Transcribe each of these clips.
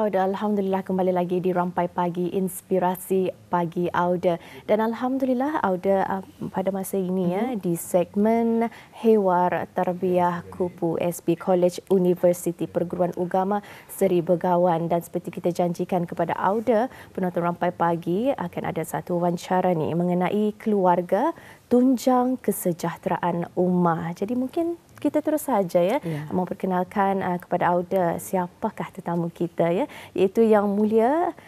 Auda, Alhamdulillah kembali lagi di Rampai Pagi, Inspirasi Pagi Auda. Dan Alhamdulillah Auda pada masa ini di segmen Hewar Tarbiyah Kupu SB College University Perguruan Ugama Seri Begawan. Dan seperti kita janjikan kepada Auda, penonton Rampai Pagi akan ada satu wawancara ni mengenai keluarga tunjang kesejahteraan ummah. Jadi mungkin kita terus saja memperkenalkan kepada Auda siapakah tetamu kita iaitu Yang Mulia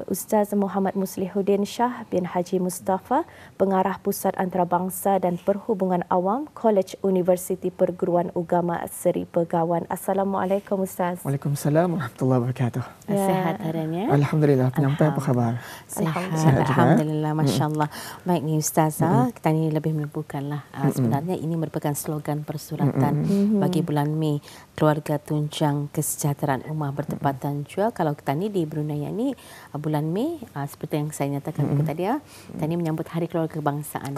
Ustaz Muhammad Muslihuddin Shah bin Haji Mustafa, Pengarah Pusat Antarabangsa dan Perhubungan Awam College University Perguruan Ugama Seri Begawan. Assalamualaikum Ustaz. Waalaikumsalam warahmatullahi wabarakatuh. Sehat hariannya? Alhamdulillah. Penyampai apa khabar? Sehat. Alhamdulillah. Masya-Allah. Baik ni Ustaz, kita ni lebih menyebutkanlah sebenarnya ini merupakan slogan persuratan bagi bulan Mei, keluarga tunjang kesejahteraan ummah, bertepatan juga kalau kita ni di Brunei ni bulan Mei seperti yang saya nyatakan tadi kita ni menyambut Hari Keluarga Kebangsaan.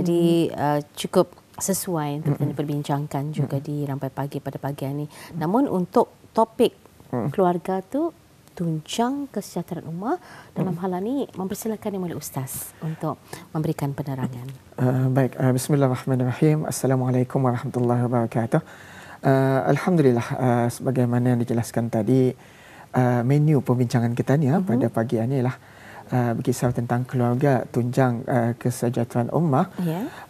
Jadi cukup sesuai untuk kita perbincangkan juga di Rampai Pagi pada pagi ini. Namun untuk topik keluarga tu tunjang kesejahteraan ummah, dalam hal ini mempersilakan Yang Mulia Ustaz untuk memberikan penerangan. Baik, bismillahirrahmanirrahim. Assalamualaikum warahmatullahi wabarakatuh. Alhamdulillah, sebagaimana yang dijelaskan tadi, menu perbincangan kita ni pada pagi ini ialah berkisar tentang keluarga tunjang kesejahteraan ummah.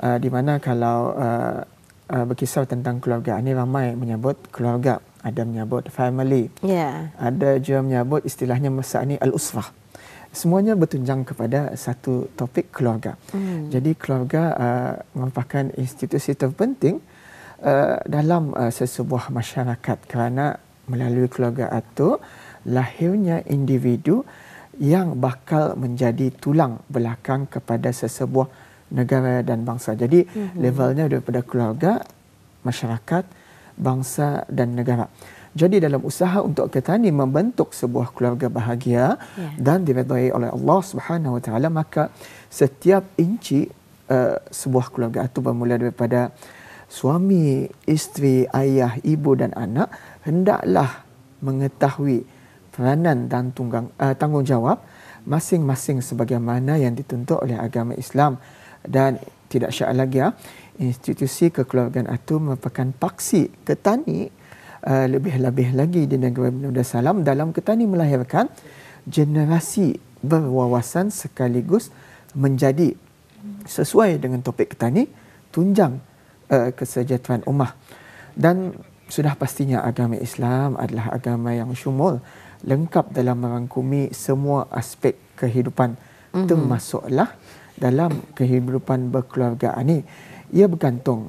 Di mana kalau berkisar tentang keluarga ini, ramai menyebut keluarga. Ada menyebut family, ada juga menyebut istilahnya masa ini al-usrah. Semuanya bertunjang kepada satu topik keluarga. Jadi keluarga merupakan institusi terpenting dalam sesebuah masyarakat, kerana melalui keluarga itu lahirnya individu yang bakal menjadi tulang belakang kepada sesebuah negara dan bangsa. Jadi levelnya daripada keluarga, masyarakat, bangsa dan negara. Jadi dalam usaha untuk kita ni membentuk sebuah keluarga bahagia dan diredai oleh Allah Subhanahu Wa Taala, maka setiap inci sebuah keluarga itu bermula daripada suami, isteri, ayah, ibu dan anak hendaklah mengetahui peranan dan tanggungjawab masing-masing sebagaimana yang dituntut oleh agama Islam. Dan tidak syak lagi institusi kekeluargaan itu merupakan paksi ketani lebih-lebih lagi di negara Brunei Darussalam dalam ketani melahirkan generasi berwawasan sekaligus menjadi sesuai dengan topik ketani tunjang kesejahteraan ummah. Dan sudah pastinya agama Islam adalah agama yang syumul, lengkap dalam merangkumi semua aspek kehidupan, termasuklah dalam kehidupan berkeluarga ini. Ia bergantung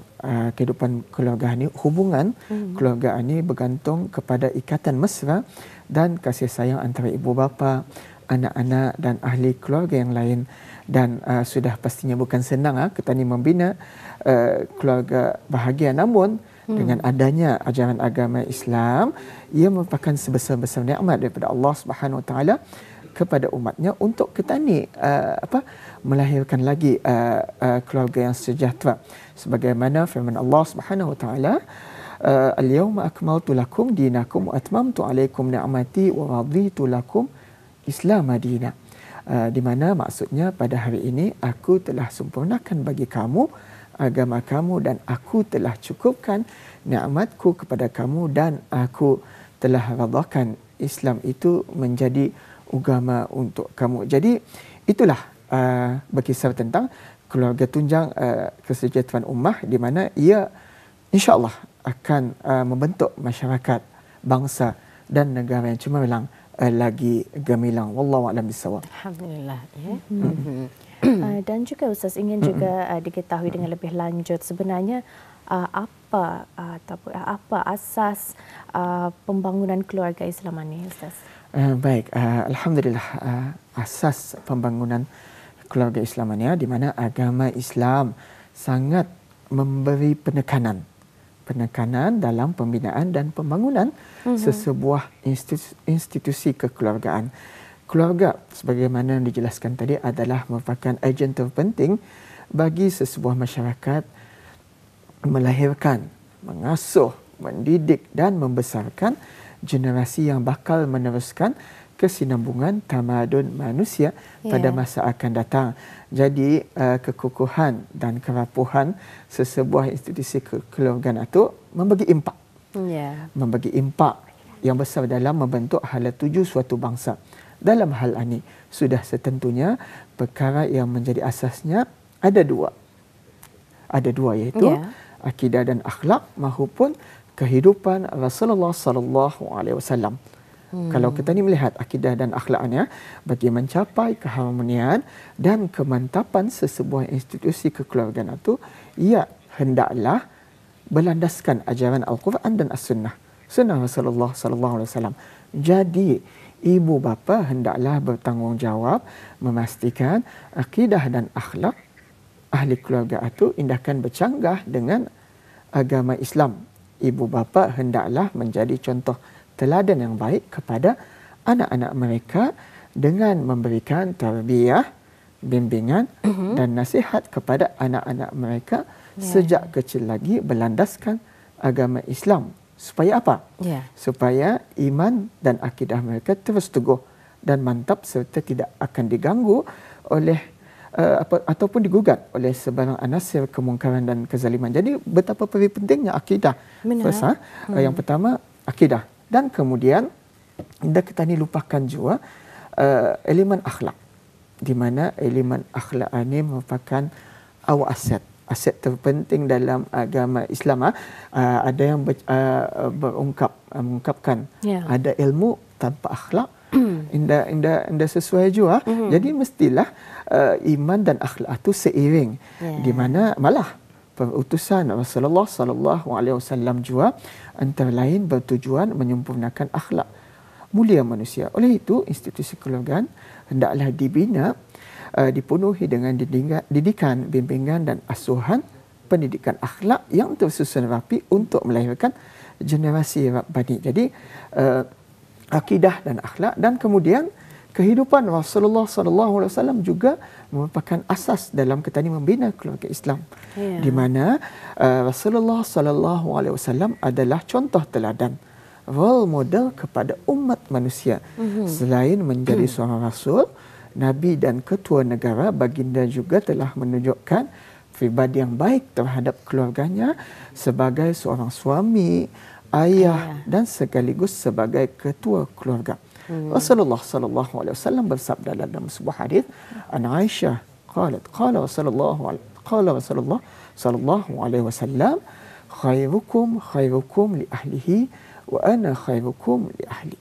kehidupan keluarga ini, hubungan keluarga ini bergantung kepada ikatan mesra dan kasih sayang antara ibu bapa, anak-anak dan ahli keluarga yang lain. Dan sudah pastinya bukan senang kita ni membina keluarga bahagia, namun dengan adanya ajaran agama Islam, ia merupakan sebesar-besar nikmat daripada Allah Subhanahu Wa Taala kepada umatnya untuk kita ni melahirkan lagi keluarga yang sejahtera, sebagaimana firman Allah Subhanahu Wa Taala, al-yawma akmaltu lakum dinakum wa atmamtu alaikum ni'mati wa raditu lakum Islam madina. Di mana maksudnya pada hari ini aku telah sempurnakan bagi kamu agama kamu dan aku telah cukupkan nikmatku kepada kamu dan aku telah radakan Islam itu menjadi agama untuk kamu. Jadi itulah berkisar tentang keluarga tunjang kesejahteraan ummah, di mana ia insya-Allah akan membentuk masyarakat, bangsa dan negara yang cemerlang lagi gemilang. Wallahu a'lam bissawab. Alhamdulillah. Dan juga Ustaz ingin juga diketahui dengan lebih lanjut sebenarnya apa asas pembangunan keluarga Islam ini, Ustaz? Baik, alhamdulillah, asas pembangunan keluarga Islam ini di mana agama Islam sangat memberi penekanan dalam pembinaan dan pembangunan sesebuah institusi kekeluargaan. Keluarga sebagaimana yang dijelaskan tadi adalah merupakan agen terpenting bagi sesebuah masyarakat melahirkan, mengasuh, mendidik dan membesarkan generasi yang bakal meneruskan kesinambungan tamadun manusia pada masa akan datang. Jadi kekukuhan dan kerapuhan sesebuah institusi kekeluargaan itu membagi impak. Membagi impak yang besar dalam membentuk hala tuju suatu bangsa. Dalam hal ini sudah setentunya perkara yang menjadi asasnya ada dua. Ada dua, iaitu akidah dan akhlak maupun kehidupan Rasulullah sallallahu alaihi wasallam. Kalau kita ni melihat akidah dan akhlaknya bagi mencapai keharmonian dan kemantapan sesebuah institusi kekeluargaan itu, ia hendaklah berlandaskan ajaran Al-Quran dan As-Sunnah. Sunnah Rasulullah sallallahu alaihi wasallam. Jadi ibu bapa hendaklah bertanggungjawab memastikan akidah dan akhlak ahli keluarga itu indahkan bercanggah dengan agama Islam. Ibu bapa hendaklah menjadi contoh teladan yang baik kepada anak-anak mereka dengan memberikan tarbiyah, bimbingan dan nasihat kepada anak-anak mereka sejak kecil lagi berlandaskan agama Islam. Supaya apa? Supaya iman dan akidah mereka terus teguh dan mantap serta tidak akan diganggu oleh ataupun digugat oleh sebarang anasir kemungkaran dan kezaliman. Jadi betapa pentingnya akidah. First, yang pertama akidah. Dan kemudian kita ni lupakan juga elemen akhlak, di mana elemen akhlak ini merupakan awal aset terpenting dalam agama Islam. Ada yang mengungkapkan ada ilmu tanpa akhlak indah sesuai juga. Jadi mestilah iman dan akhlak itu seiring, di mana malah perutusan Rasulullah sallallahu alaihi wasallam juga antara lain bertujuan menyempurnakan akhlak mulia manusia. Oleh itu, institusi kekeluargaan hendaklah dibina, dipenuhi dengan didikan, bimbingan dan asuhan pendidikan akhlak yang tersusun rapi untuk melahirkan generasi rabbani. Jadi akidah dan akhlak, dan kemudian kehidupan Rasulullah sallallahu alaihi wasallam juga merupakan asas dalam kita ni membina keluarga Islam. Di mana Rasulullah sallallahu alaihi wasallam adalah contoh teladan, role model kepada umat manusia. Selain menjadi seorang rasul, nabi dan ketua negara, baginda juga telah menunjukkan pribadi yang baik terhadap keluarganya sebagai seorang suami, ayah dan sekaligus sebagai ketua keluarga. Rasulullah sallallahu alaihi wasallam bersabda dalam sebuah hadis, an Aisyah qalat qala Rasulullah sallallahu alaihi wasallam, khairukum li ahlihi wa ana khairukum li ahli.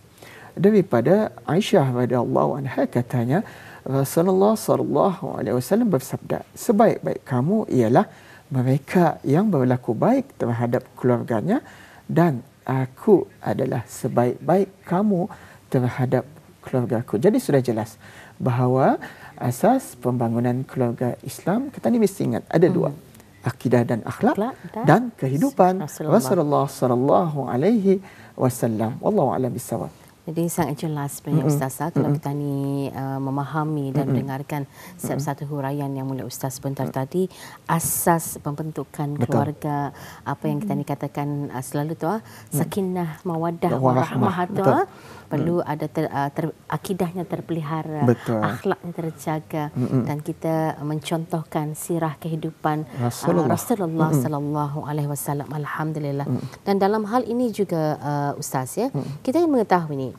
Daripada Aisyah radhiyallahu anha katanya, Rasulullah sallallahu alaihi wasallam bersabda, sebaik-baik kamu ialah mereka yang berlaku baik terhadap keluarganya, dan aku adalah sebaik-baik kamu terhadap keluargaku. Jadi sudah jelas bahawa asas pembangunan keluarga Islam kita ni mesti ingat ada dua, akidah dan akhlak dan kehidupan Rasulullah sallallahu alaihi wasallam. Wallahu a'lam bissawab. Jadi sangat jelas sebenarnya Ustazah kalau kita ni memahami dan mendengarkan setiap satu huraian yang mulia Ustaz sebentar tadi, asas pembentukan keluarga, apa yang kita ni katakan selalu tu sakinah, mawaddah, warahmah tu perlu ada akidahnya terpelihara, akhlaknya terjaga, dan kita mencontohkan sirah kehidupan Rasulullah sallallahu alaihi wasallam. Alhamdulillah. Dan dalam hal ini juga Ustaz kita ingin mengetahui ni,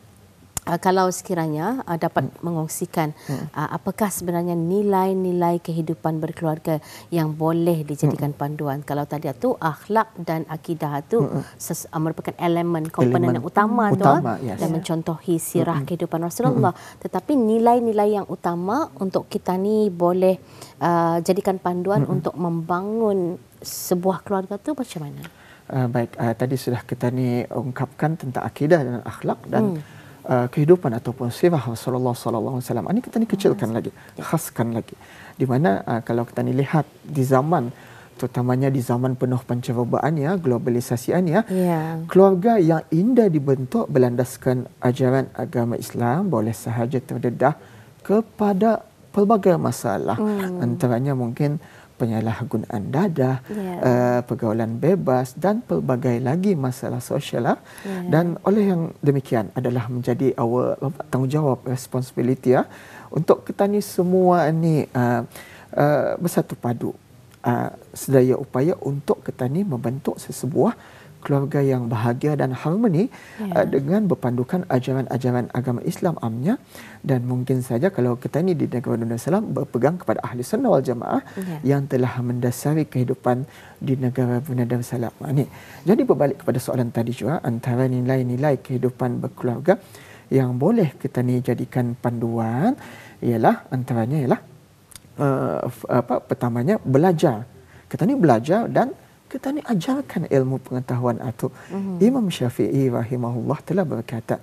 kalau sekiranya dapat mengongsikan apakah sebenarnya nilai-nilai kehidupan berkeluarga yang boleh dijadikan panduan. Kalau tadi itu akhlak dan akidah itu merupakan elemen komponen yang utama dan mencontohi sirah kehidupan Rasulullah. Tetapi nilai-nilai yang utama untuk kita ni boleh jadikan panduan untuk membangun sebuah keluarga itu macam mana? Baik, tadi sudah kita ni ungkapkan tentang akidah dan akhlak dan kehidupan ataupun sirah Rasulullah sallallahu alaihi wasallam. Ini kita ni kecilkan lagi, khaskan lagi. Di mana kalau kita ni lihat di zaman, terutamanya di zaman penuh pencerobaan globalisasian keluarga yang indah dibentuk berlandaskan ajaran agama Islam boleh sahaja terdedah kepada pelbagai masalah. Antaranya mungkin penyalahgunaan dadah, pergaulan bebas dan pelbagai lagi masalah sosial. Dan oleh yang demikian adalah menjadi our tanggungjawab, responsibility untuk kita ni semua ni bersatu padu sedaya upaya untuk kita ni membentuk sesebuah keluarga yang bahagia dan harmoni dengan berpandukan ajaran-ajaran agama Islam amnya. Dan mungkin saja kalau kita ni di negara Darussalam berpegang kepada ahli sunnah wal jamaah yang telah mendasari kehidupan di negara Darussalam ni. Jadi berbalik kepada soalan tadi juga, antara nilai-nilai kehidupan berkeluarga yang boleh kita ni jadikan panduan ialah antaranya ialah pertamanya belajar. Kita ni belajar dan kita ni ajarkan ilmu pengetahuan itu. Imam Syafi'i rahimahullah telah berkata,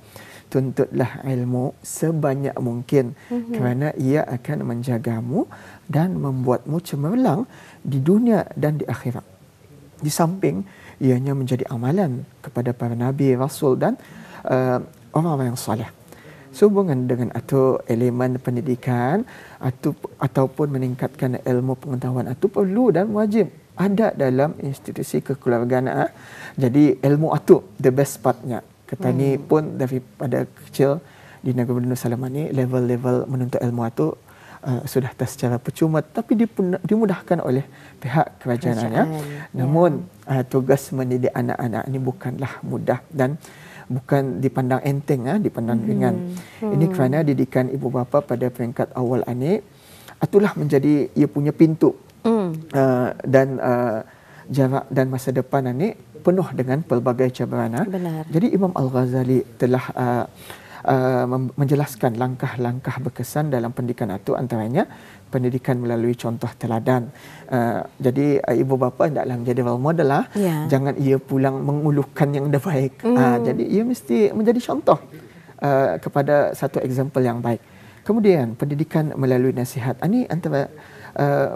tuntutlah ilmu sebanyak mungkin kerana ia akan menjagamu dan membuatmu cemerlang di dunia dan di akhirat. Di samping ianya menjadi amalan kepada para nabi, rasul dan orang-orang yang soleh. Sehubungan dengan itu elemen pendidikan ataupun meningkatkan ilmu pengetahuan itu perlu dan wajib ada dalam institusi kekeluargaan. Jadi ilmu itu the best partnya. Kita ni pun daripada kecil di negara Darussalam ni level-level menuntut ilmu itu sudah secara percuma, tapi dimudahkan oleh pihak kerajaan. Namun tugas mendidik anak-anak ini bukanlah mudah dan bukan dipandang enteng, dipandang ringan. Ini kerana didikan ibu bapa pada peringkat awal ini itulah menjadi ia punya pintu dan jarak dan masa depan ini penuh dengan pelbagai cabaran. Jadi Imam Al-Ghazali telah menjelaskan langkah-langkah berkesan dalam pendidikan itu, antaranya pendidikan melalui contoh teladan. Jadi ibu bapa hendaklah menjadi role model jangan ia pulang mengulukan yang dah baik. Jadi ia mesti menjadi contoh kepada satu example yang baik. Kemudian pendidikan melalui nasihat. Ini antara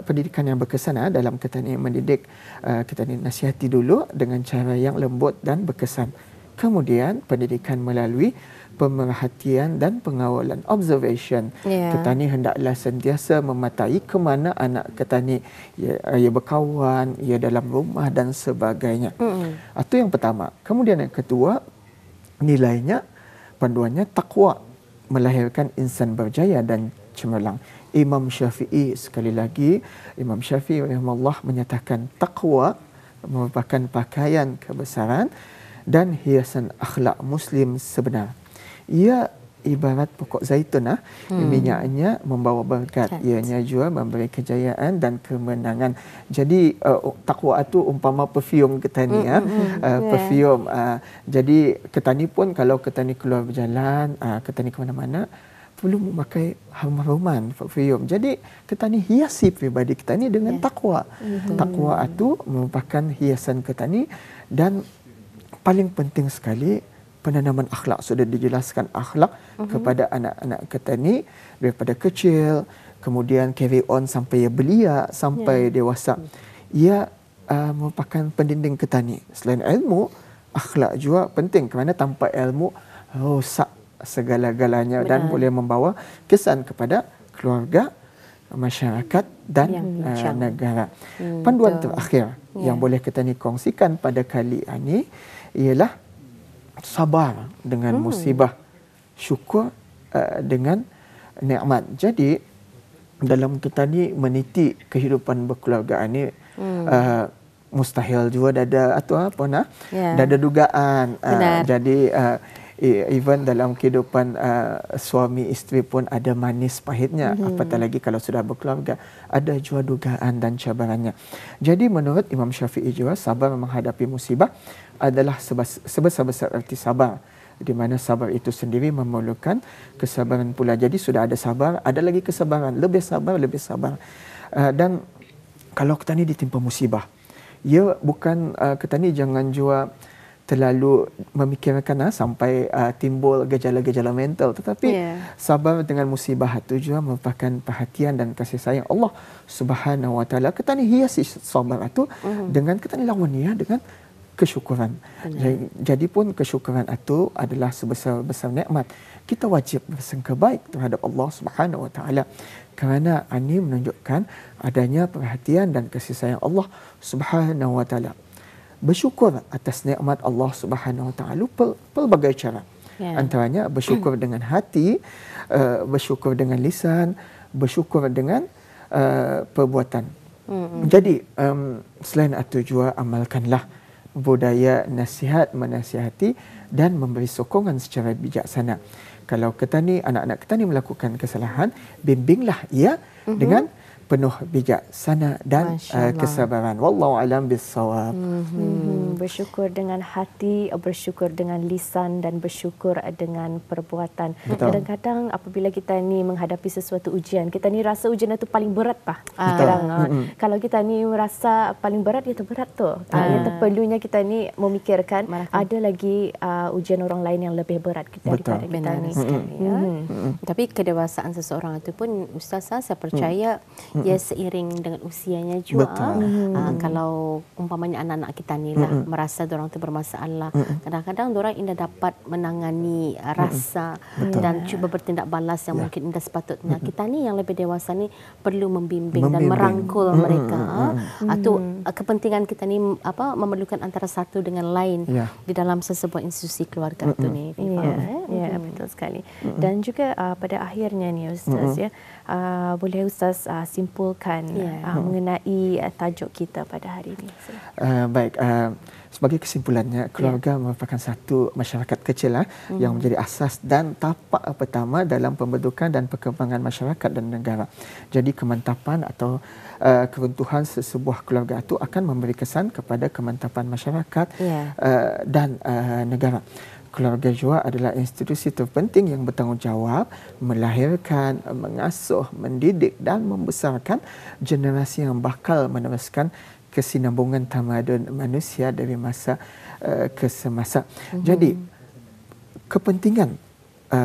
pendidikan yang berkesan dalam kita ni mendidik. Kita ni nasihati dulu dengan cara yang lembut dan berkesan. Kemudian pendidikan melalui pemerhatian dan pengawalan, observation. Kita ni hendaklah sentiasa mematai ke mana anak kita ni ia berkawan, ia dalam rumah dan sebagainya. Itu yang pertama. Kemudian yang kedua, nilainya, panduannya takwa melahirkan insan berjaya dan cemerlang. Imam Syafi'i sekali lagi, Imam Syafi'i rahimahullah menyatakan takwa merupakan pakaian kebesaran dan hiasan akhlak muslim sebenar. Ia ibarat pokok zaitun, minyaknya membawa berkat, ianya juga memberi kejayaan dan kemenangan. Jadi takwa itu umpama perfume kita ni, perfume. Jadi kita ni pun kalau kita ni keluar berjalan, kita ni ke mana-mana perlu memakai harum-haruman, perfume. Jadi kita ni hiasi pribadi kita ni dengan takwa. Takwa itu merupakan hiasan kita ni. Dan paling penting sekali penanaman akhlak. Sudah dijelaskan akhlak kepada anak-anak kita ni daripada kecil, kemudian carry on sampai ia belia, sampai dewasa. Ia merupakan pendinding kita ni. Selain ilmu, akhlak juga penting kerana tanpa ilmu rosak segala-galanya dan boleh membawa kesan kepada keluarga, masyarakat dan negara. Panduan terakhir yang boleh kita ni kongsikan pada kali ini ialah sabar dengan musibah, syukur dengan nikmat. Jadi dalam kita ni meniti kehidupan berkeluarga ni mustahil juga ada atau apa ada dugaan. Jadi even dalam kehidupan suami isteri pun ada manis pahitnya, apatah lagi kalau sudah berkeluarga, ada juga dugaan dan cabarannya. Jadi menurut Imam Syafi'i juga sabar menghadapi musibah adalah sebesar-besar arti sabar, di mana sabar itu sendiri memerlukan kesabaran pula. Jadi sudah ada sabar, ada lagi kesabaran, lebih sabar, lebih sabar. Dan kalau kita ni ditimpa musibah, ia bukan kita ni jangan juga terlalu memikirkan sampai timbul gejala-gejala mental, tetapi sabar dengan musibah itu juga merupakan perhatian dan kasih sayang Allah Subhanahu Wa Taala. Kita ni hiasi sabar itu dengan kita ni lawan dengan kesyukuran. Jadi pun kesyukuran itu adalah sebesar-besar nikmat. Kita wajib bersangka baik terhadap Allah Subhanahu Wa Taala, kerana ini menunjukkan adanya perhatian dan kasih sayang Allah Subhanahu Wa Taala. Bersyukur atas nikmat Allah Subhanahu Wa Taala pelbagai cara. Antaranya bersyukur dengan hati, bersyukur dengan lisan, bersyukur dengan perbuatan. Jadi selain itu juga amalkanlah budaya nasihat menasihati dan memberi sokongan secara bijaksana. Kalau kita ni, anak-anak kita ni melakukan kesalahan, bimbinglah ia dengan penuh bijaksana dan kesabaran. Wallahu alam bissawab. Bersyukur dengan hati, bersyukur dengan lisan dan bersyukur dengan perbuatan. Kadang-kadang apabila kita ni menghadapi sesuatu ujian, kita ni rasa ujian itu paling berat Kalau kita ni merasa paling berat, itu berat tu. Yang perlunya kita ni memikirkan ada lagi ujian orang lain yang lebih berat daripada kita ni. Tapi kedewasaan seseorang itu pun, Ustaz, saya percaya ia seiring dengan usianya juga. Kalau umpamanya anak-anak kita ni lah merasa diorang tu bermasalah, kadang-kadang diorang indah dapat menangani rasa dan cuba bertindak balas yang mungkin indah sepatutnya. Kita ni yang lebih dewasa ni perlu membimbing dan merangkul mereka. Atau kepentingan kita ni memerlukan antara satu dengan lain di dalam sesebuah institusi keluarga tu ni. Ya, betul sekali. Dan juga pada akhirnya ni Ustaz, boleh Ustaz simpulkan mengenai tajuk kita pada hari ini. Baik, sebagai kesimpulannya, keluarga merupakan satu masyarakat kecil yang menjadi asas dan tapak pertama dalam pembentukan dan perkembangan masyarakat dan negara. Jadi kemantapan atau keruntuhan sesebuah keluarga itu akan memberi kesan kepada kemantapan masyarakat dan negara. Keluarga juga adalah institusi terpenting yang bertanggungjawab melahirkan, mengasuh, mendidik dan membesarkan generasi yang bakal meneruskan kesinambungan tamadun manusia dari masa ke semasa. Jadi kepentingan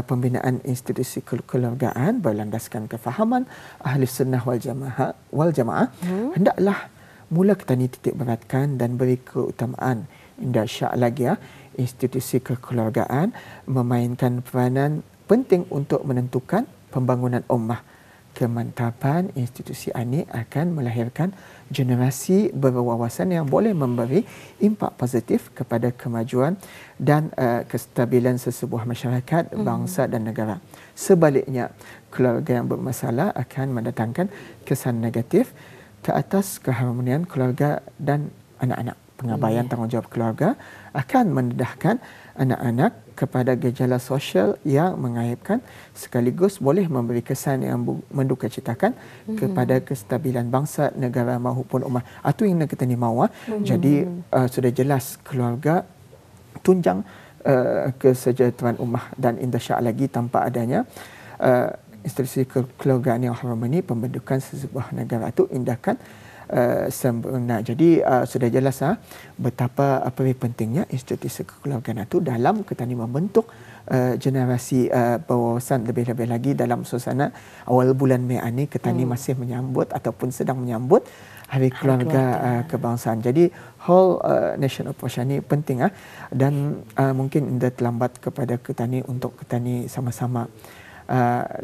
pembinaan institusi kekeluargaan berlandaskan kefahaman ahli sunnah wal jamaah hendaklah mula kita ni titik beratkan dan beri keutamaan. Indah syak lagi institusi kekeluargaan memainkan peranan penting untuk menentukan pembangunan ummah. Kemantapan institusi ini akan melahirkan generasi berwawasan yang boleh memberi impak positif kepada kemajuan dan kestabilan sesebuah masyarakat, bangsa dan negara. Sebaliknya, keluarga yang bermasalah akan mendatangkan kesan negatif ke atas keharmonian keluarga dan anak-anak. Pengabaian tanggungjawab keluarga akan mendedahkan anak-anak kepada gejala sosial yang mengaibkan sekaligus boleh memberi kesan yang mendukacitakan kepada kestabilan bangsa, negara maupun ummah. Itu yang kita ni mahu. Jadi sudah jelas keluarga tunjang kesejahteraan ummah dan indah syak lagi tanpa adanya institusi kekeluargaan yang harmoni, pembentukan sesebuah negara itu indahkan sempurna. Jadi sudah jelas betapa pentingnya institusi kekeluargaan itu dalam kita ni membentuk generasi berwawasan lebih-lebih lagi dalam suasana awal bulan Mei ini kita ni masih menyambut ataupun sedang menyambut Hari Keluarga Kebangsaan. Jadi whole nation operation ni penting dan mungkin indah terlambat kepada kita ni untuk kita ni sama-sama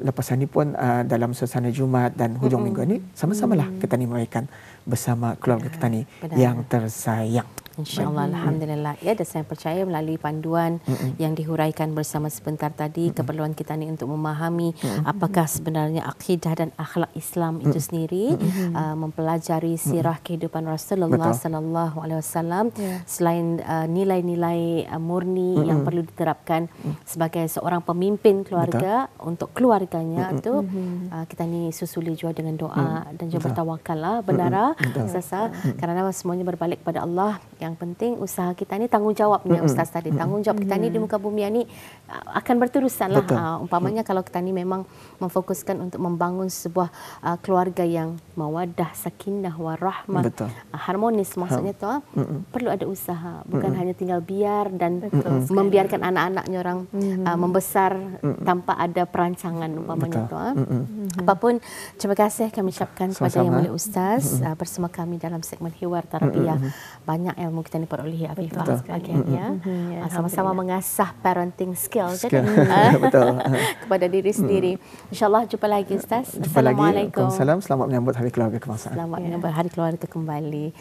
lepas ini pun dalam suasana Jumaat dan hujung minggu ini sama-samalah kita ni merayakan bersama keluarga kita ni yang tersayang. InsyaAllah, Alhamdulillah. Ya, dan saya percaya melalui panduan yang dihuraikan bersama sebentar tadi, keperluan kita ni untuk memahami apakah sebenarnya akidah dan akhlak Islam itu sendiri, mempelajari sirah kehidupan Rasulullah sallallahu alaihi wasallam, selain nilai-nilai murni yang perlu diterapkan sebagai seorang pemimpin keluarga untuk keluarganya itu, kita ni susuli juga dengan doa dan juga bertawakallah benar Ustazah, kerana semuanya berbalik pada Allah. Yang penting usaha kita ni tanggungjawabnya Ustaz tadi. Tanggungjawab kita ni di muka bumi ni akan berterusan lah. Umpamanya kalau kita ni memang memfokuskan untuk membangun sebuah keluarga yang mawaddah, sakinah, warahmah, harmonis, maksudnya tu perlu ada usaha. Bukan hanya tinggal biar dan membiarkan anak-anaknya orang membesar tanpa ada perancangan umpamanya tu. Apapun, terima kasih kami ucapkan kepada Yang Mulia Ustaz bersama kami dalam segmen Hiwar Tarbiyah. Banyak ilmu ilmu kita ni perolehi Afifah. Betul. Okay, ya. Sama-sama mengasah parenting skill Betul. kepada diri sendiri. InsyaAllah jumpa lagi Ustaz. Jumpa lagi. Assalamualaikum. Waalaikumsalam. Selamat menyambut Hari Keluarga Kebangsaan. Selamat menyambut Hari Keluarga kembali.